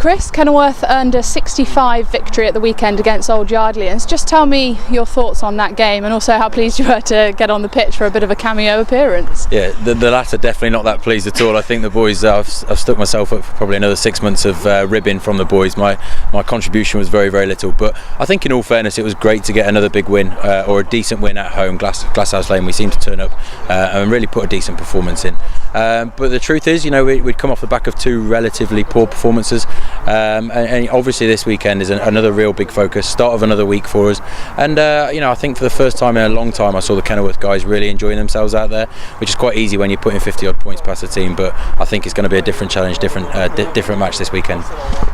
Chris, Kenilworth earned a 65 victory at the weekend against Old Yardleyans. Just tell me your thoughts on that game and also how pleased you were to get on the pitch for a bit of a cameo appearance. Yeah, the latter definitely not that pleased at all. I think the boys, I've stuck myself up for probably another 6 months of ribbing from the boys. My contribution was very, very little, but I think in all fairness it was great to get another big win or a decent win at home. Glasshouse Lane, we seemed to turn up and really put a decent performance in. But the truth is, we'd come off the back of two relatively poor performances, and obviously this weekend is another real big focus, start of another week for us. And I think for the first time in a long time I saw the Kenilworth guys really enjoying themselves out there, which is quite easy when you're putting 50 odd points past the team. But I think it's going to be a different challenge, different match this weekend.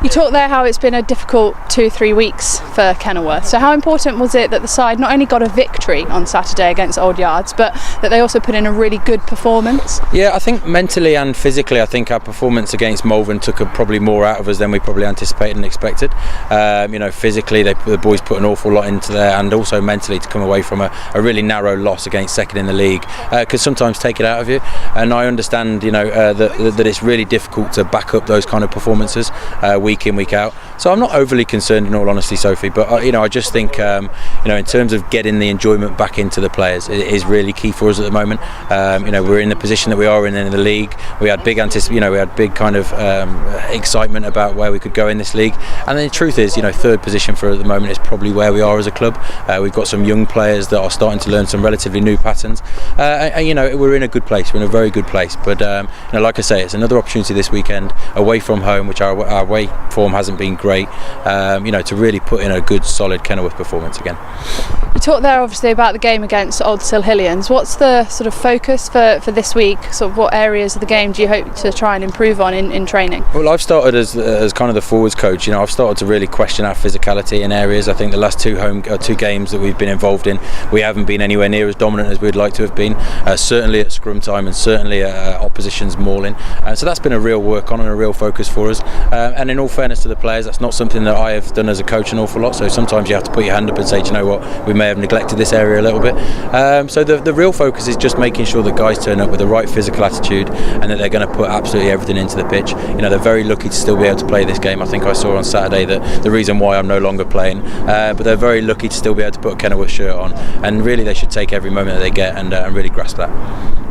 You talked there how it's been a difficult 2-3 weeks for Kenilworth. So how important was it that the side not only got a victory on Saturday against Old Yards, but that they also put in a really good performance? Yeah, I think mentally and physically, I think our performance against Malvern took probably more out of us than we probably anticipated and expected. Physically, the boys put an awful lot into there, and also mentally to come away from a really narrow loss against second in the league could sometimes take it out of you. And I understand, that it's really difficult to back up those kind of performances week in, week out. So I'm not overly concerned, in all honesty, Sophie. But I just think, in terms of getting the enjoyment back into the players, it is really key for us at the moment. We're in the position that we are in the league. We had big kind of excitement about where we could go in this league. And the truth is, third position for at the moment is probably where we are as a club. We've got some young players that are starting to learn some relatively new patterns. We're in a good place. We're in a very good place. But like I say, it's another opportunity this weekend away from home, which our away form hasn't been great. To really put in a good, solid Kenilworth performance again. You talked there obviously about the game against Old Silhillians. What's the sort of focus for this week? Sort of what areas of the game do you hope to try and improve on in training? Well, I've started as kind of the forwards coach. I've started to really question our physicality in areas. I think the last two games that we've been involved in, we haven't been anywhere near as dominant as we'd like to have been. Certainly at scrum time and certainly at opposition's mauling. So that's been a real work on and a real focus for us. And in all fairness to the players, that's not something that I have done as a coach an awful lot. So sometimes you have to put your hand up and say, do you know what, we may have neglected this area a little bit. So the real focus is just making sure that guys turn up with the right physical attitude and that they're going to put absolutely everything into the pitch. They're very lucky to still be able to play this game. I think I saw on Saturday that the reason why I'm no longer playing, but they're very lucky to still be able to put a Kenilworth shirt on, and really they should take every moment that they get and really grasp that.